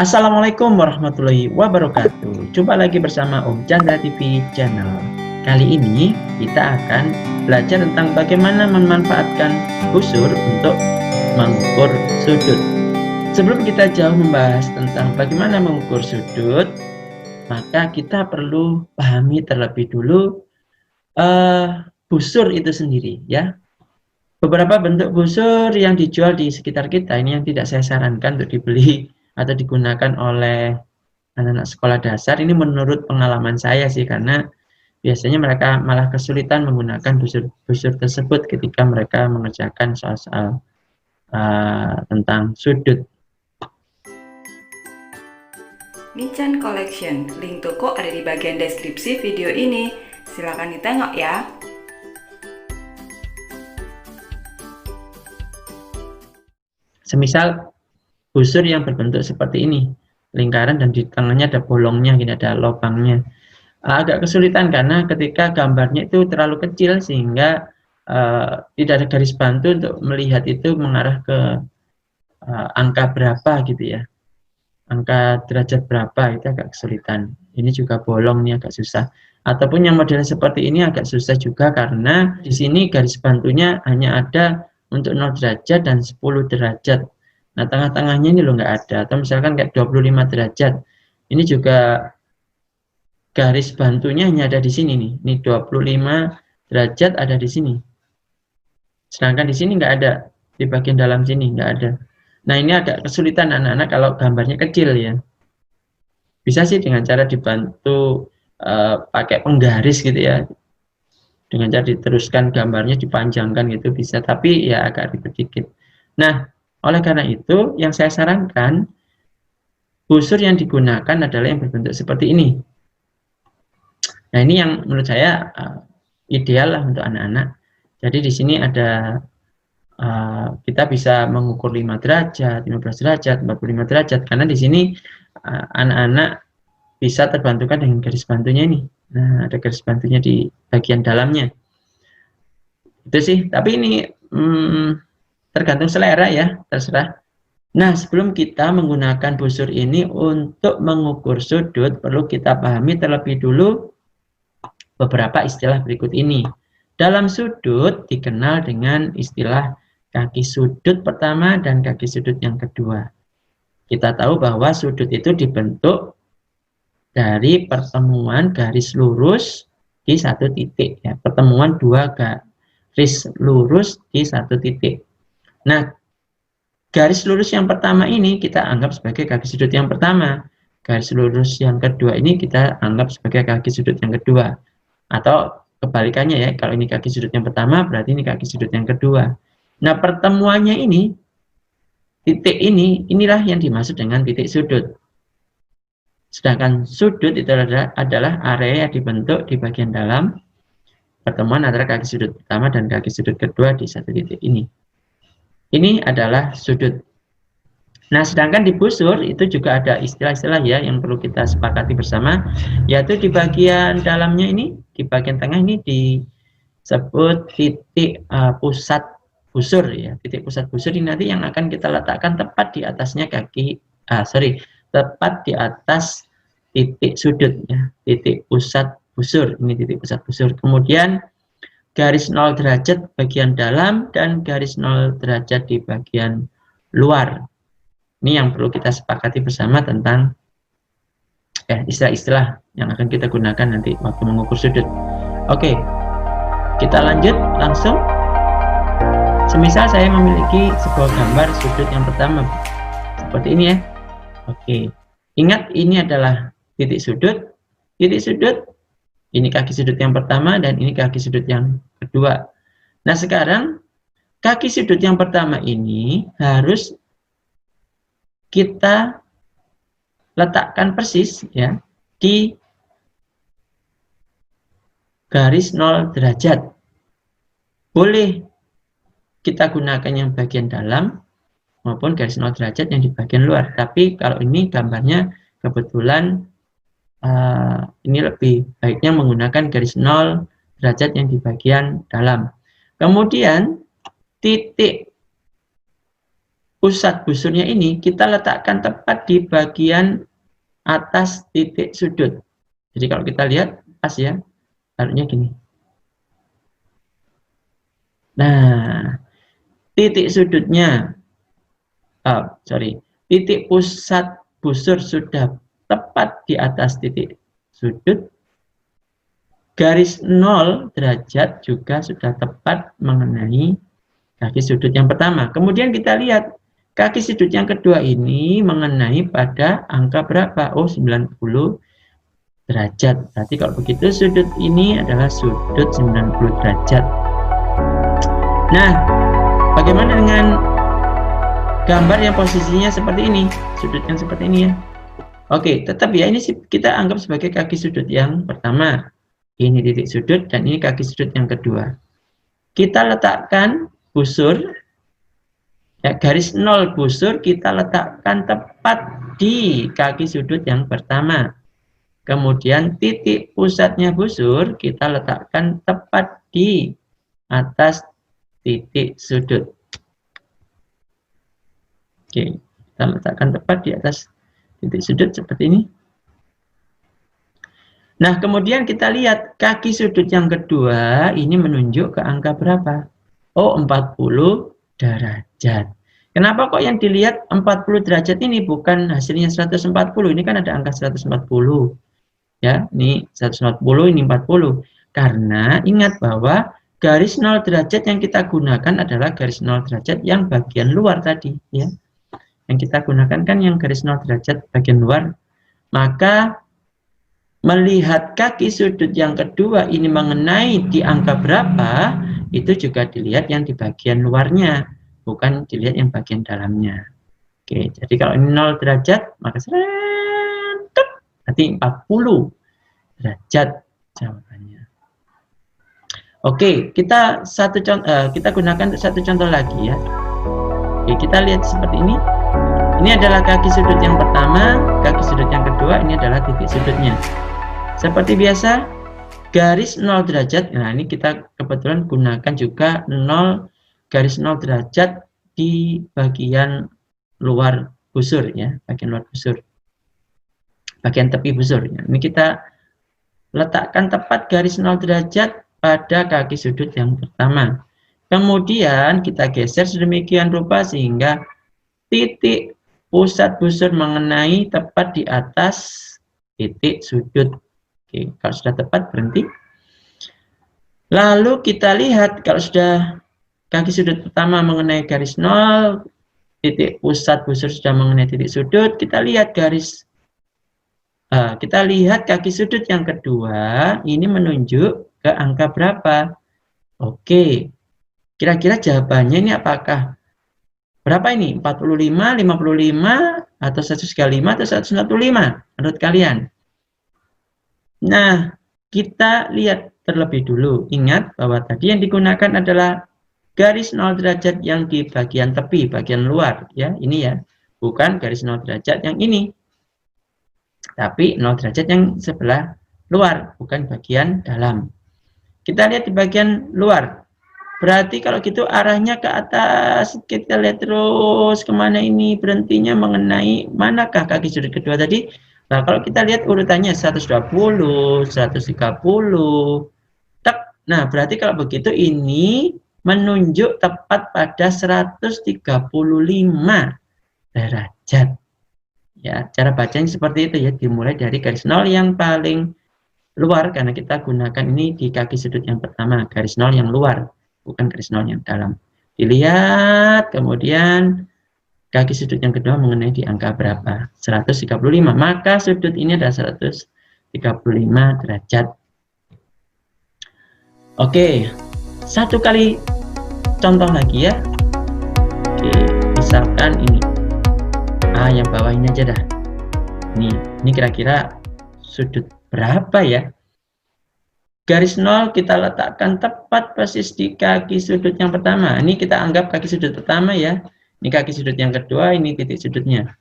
Assalamualaikum warahmatullahi wabarakatuh. Jumpa lagi bersama Om Chandra TV Channel. Kali ini kita akan belajar tentang bagaimana memanfaatkan busur untuk mengukur sudut. Sebelum kita jauh membahas tentang bagaimana mengukur sudut, maka kita perlu pahami terlebih dulu busur itu sendiri, ya. Beberapa bentuk busur yang dijual di sekitar kita ini yang tidak saya sarankan untuk dibeli atau digunakan oleh anak-anak sekolah dasar, ini menurut pengalaman saya sih, karena biasanya mereka malah kesulitan menggunakan busur-busur tersebut ketika mereka mengerjakan soal-soal tentang sudut. Michan Collection, link toko ada di bagian deskripsi video ini. Silakan ditengok ya. Semisal busur yang berbentuk seperti ini, lingkaran dan di tengahnya ada bolongnya, gini ada lubangnya. Agak kesulitan karena ketika gambarnya itu terlalu kecil sehingga tidak ada garis bantu untuk melihat itu mengarah ke angka berapa gitu ya, angka derajat berapa, itu agak kesulitan. Ini juga bolong, ini agak susah. Ataupun yang model seperti ini agak susah juga karena di sini garis bantunya hanya ada untuk 0 derajat dan 10 derajat. Nah, tengah-tengahnya ini loh nggak ada. Atau misalkan kayak 25 derajat. Ini juga garis bantunya hanya ada di sini nih. Ini 25 derajat ada di sini. Sedangkan di sini nggak ada. Di bagian dalam sini nggak ada. Nah, ini agak kesulitan anak-anak kalau gambarnya kecil ya. Bisa sih dengan cara dibantu pakai penggaris gitu ya. Dengan cara diteruskan gambarnya dipanjangkan gitu bisa. Tapi ya agak ribet dikit. Nah, oleh karena itu yang saya sarankan busur yang digunakan adalah yang berbentuk seperti ini. Nah, ini yang menurut saya ideal lah untuk anak-anak. Jadi di sini ada kita bisa mengukur 5 derajat, 15 derajat, 45 derajat karena di sini anak-anak bisa terbantukan dengan garis bantunya ini. Nah, ada garis bantunya di bagian dalamnya. Itu sih, tapi ini tergantung selera ya, terserah. Nah, sebelum kita menggunakan busur ini untuk mengukur sudut, perlu kita pahami terlebih dulu beberapa istilah berikut ini. Dalam sudut dikenal dengan istilah kaki sudut pertama dan kaki sudut yang kedua. Kita tahu bahwa sudut itu dibentuk dari pertemuan garis lurus di satu titik, ya, pertemuan dua garis lurus di satu titik. Nah, garis lurus yang pertama ini kita anggap sebagai kaki sudut yang pertama. Garis lurus yang kedua ini kita anggap sebagai kaki sudut yang kedua. Atau kebalikannya ya, kalau ini kaki sudut yang pertama, berarti ini kaki sudut yang kedua. Nah, pertemuannya ini, titik ini, inilah yang dimaksud dengan titik sudut. Sedangkan sudut itu adalah area yang dibentuk di bagian dalam pertemuan antara kaki sudut pertama dan kaki sudut kedua di satu titik ini. Ini adalah sudut. Nah, sedangkan di busur itu juga ada istilah-istilah ya yang perlu kita sepakati bersama, yaitu di bagian dalamnya ini, di bagian tengah ini disebut titik pusat busur ya. Titik pusat busur ini nanti yang akan kita letakkan tepat di atasnya tepat di atas titik sudut ya. Titik pusat busur, ini titik pusat busur. Kemudian garis 0 derajat bagian dalam dan garis 0 derajat di bagian luar. Ini yang perlu kita sepakati bersama tentang istilah-istilah yang akan kita gunakan nanti waktu mengukur sudut. Oke, kita lanjut langsung. Semisal saya memiliki sebuah gambar sudut yang pertama seperti ini ya. Oke, ingat ini adalah titik sudut. Titik sudut, ini kaki sudut yang pertama dan ini kaki sudut yang kedua. Nah, sekarang kaki sudut yang pertama ini harus kita letakkan persis ya di garis 0 derajat. Boleh kita gunakan yang bagian dalam maupun garis 0 derajat yang di bagian luar. Tapi kalau ini gambarnya kebetulan ini lebih baiknya menggunakan garis 0 derajat yang di bagian dalam. Kemudian titik pusat busurnya ini kita letakkan tepat di bagian atas titik sudut. Jadi kalau kita lihat pas ya, taruhnya gini. Nah, titik sudutnya, titik pusat busur sudah tepat di atas titik sudut. Garis 0 derajat juga sudah tepat mengenai kaki sudut yang pertama. Kemudian kita lihat kaki sudut yang kedua ini mengenai pada angka berapa? Oh, 90 derajat. Berarti kalau begitu sudut ini adalah sudut 90 derajat. Nah, bagaimana dengan gambar yang posisinya seperti ini? Sudut yang seperti ini ya. Oke, tetap ya, ini kita anggap sebagai kaki sudut yang pertama. Ini titik sudut dan ini kaki sudut yang kedua. Kita letakkan busur, ya, garis 0 busur kita letakkan tepat di kaki sudut yang pertama. Kemudian titik pusatnya busur kita letakkan tepat di atas titik sudut. Oke, kita letakkan tepat di atas titik sudut seperti ini. Nah, kemudian kita lihat kaki sudut yang kedua ini menunjuk ke angka berapa? Oh, 40 derajat. Kenapa kok yang dilihat 40 derajat ini bukan hasilnya 140? Ini kan ada angka 140. Ya, ini 140, ini 40. Karena ingat bahwa garis 0 derajat yang kita gunakan adalah garis 0 derajat yang bagian luar tadi, ya. Yang kita gunakan kan yang garis 0 derajat bagian luar. Maka melihat kaki sudut yang kedua ini mengenai di angka berapa, itu juga dilihat yang di bagian luarnya, bukan dilihat yang bagian dalamnya. Oke, jadi kalau ini 0 derajat, maka berarti 40 derajat jawabannya. Oke, kita gunakan satu contoh lagi ya. Oke, kita lihat seperti ini. Ini adalah kaki sudut yang pertama, kaki sudut yang kedua, ini adalah titik sudutnya. Seperti biasa, garis 0 derajat, nah ini kita kebetulan gunakan juga garis 0 derajat di bagian luar busur ya, bagian luar busur. Bagian tepi busur. Ya. Ini kita letakkan tepat garis 0 derajat pada kaki sudut yang pertama. Kemudian kita geser sedemikian rupa sehingga titik pusat busur mengenai tepat di atas titik sudut. Oke, kalau sudah tepat berhenti. Lalu kita lihat kalau sudah kaki sudut pertama mengenai garis 0, titik pusat busur sudah mengenai titik sudut, kita lihat kaki sudut yang kedua ini menunjuk ke angka berapa? Oke, kira-kira jawabannya ini apakah berapa ini? 45, 55, atau 135, atau 145 menurut kalian? Nah, kita lihat terlebih dulu. Ingat bahwa tadi yang digunakan adalah garis 0 derajat yang di bagian tepi, bagian luar. Ya, ini ya. Bukan garis 0 derajat yang ini. Tapi 0 derajat yang sebelah luar, bukan bagian dalam. Kita lihat di bagian luar. Berarti kalau gitu arahnya ke atas. Kita lihat terus kemana ini. Berhentinya mengenai manakah kaki sudut kedua tadi? Nah, kalau kita lihat urutannya 120, 130, nah berarti kalau begitu ini menunjuk tepat pada 135 derajat. Ya, cara bacanya seperti itu ya, dimulai dari garis 0 yang paling luar karena kita gunakan ini di kaki sudut yang pertama, garis 0 yang luar, bukan garis 0 yang dalam. Dilihat, kemudian kaki sudut yang kedua mengenai di angka berapa? 135. Maka sudut ini adalah 135 derajat. Oke, satu kali contoh lagi ya. Oke, misalkan ini. Yang bawah ini aja dah. Ini kira-kira sudut berapa ya? Garis 0 kita letakkan tepat persis di kaki sudut yang pertama. Ini kita anggap kaki sudut pertama ya. Ini kaki sudut yang kedua, ini titik sudutnya.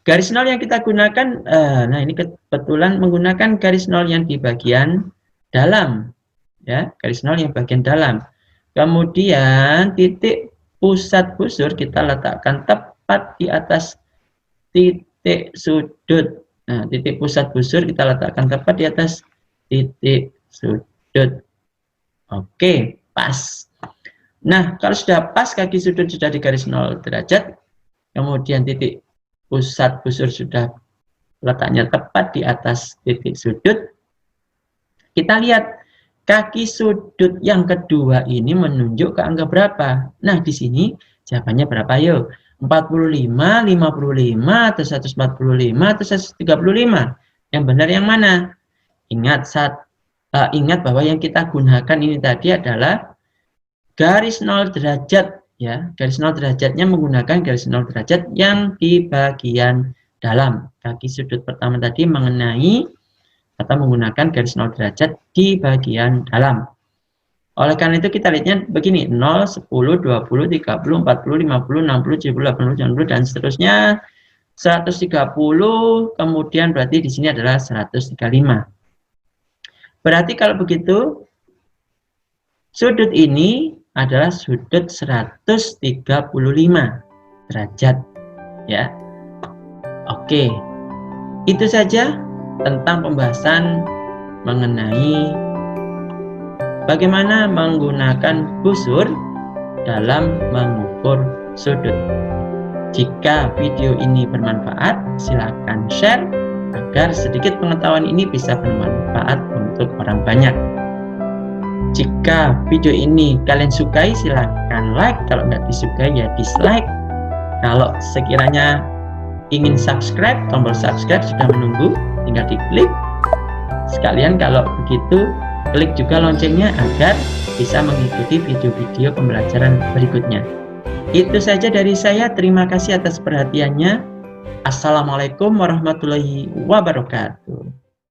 Garis 0 yang kita gunakan, nah ini kebetulan menggunakan garis 0 yang di bagian dalam. Ya, garis 0 yang bagian dalam. Kemudian titik pusat busur kita letakkan tepat di atas titik sudut. Nah, titik pusat busur kita letakkan tepat di atas titik sudut. Oke, pas. Nah, kalau sudah pas, kaki sudut sudah di garis 0 derajat, kemudian titik pusat busur sudah letaknya tepat di atas titik sudut, kita lihat kaki sudut yang kedua ini menunjuk ke angka berapa. Nah, di sini jawabannya berapa yuk? 45, 55, atau 145, atau 135? Yang benar yang mana? Ingat bahwa yang kita gunakan ini tadi adalah garis 0 derajat, ya. Garis 0 derajatnya menggunakan garis 0 derajat yang di bagian dalam. Kaki sudut pertama tadi mengenai atau menggunakan garis 0 derajat di bagian dalam. Oleh karena itu kita lihatnya begini, 0, 10, 20, 30, 40, 50, 60, 70, 80, 90, dan seterusnya 130, kemudian berarti di sini adalah 135. Berarti kalau begitu, sudut ini adalah sudut 135 derajat, ya. Oke, itu saja tentang pembahasan mengenai bagaimana menggunakan busur dalam mengukur sudut. Jika video ini bermanfaat, silakan share agar sedikit pengetahuan ini bisa bermanfaat untuk orang banyak. Jika video ini kalian sukai, silakan like. Kalau nggak disukai, ya dislike. Kalau sekiranya ingin subscribe, tombol subscribe sudah menunggu, tinggal diklik. Sekalian kalau begitu, klik juga loncengnya agar bisa mengikuti video-video pembelajaran berikutnya. Itu saja dari saya. Terima kasih atas perhatiannya. Assalamualaikum warahmatullahi wabarakatuh.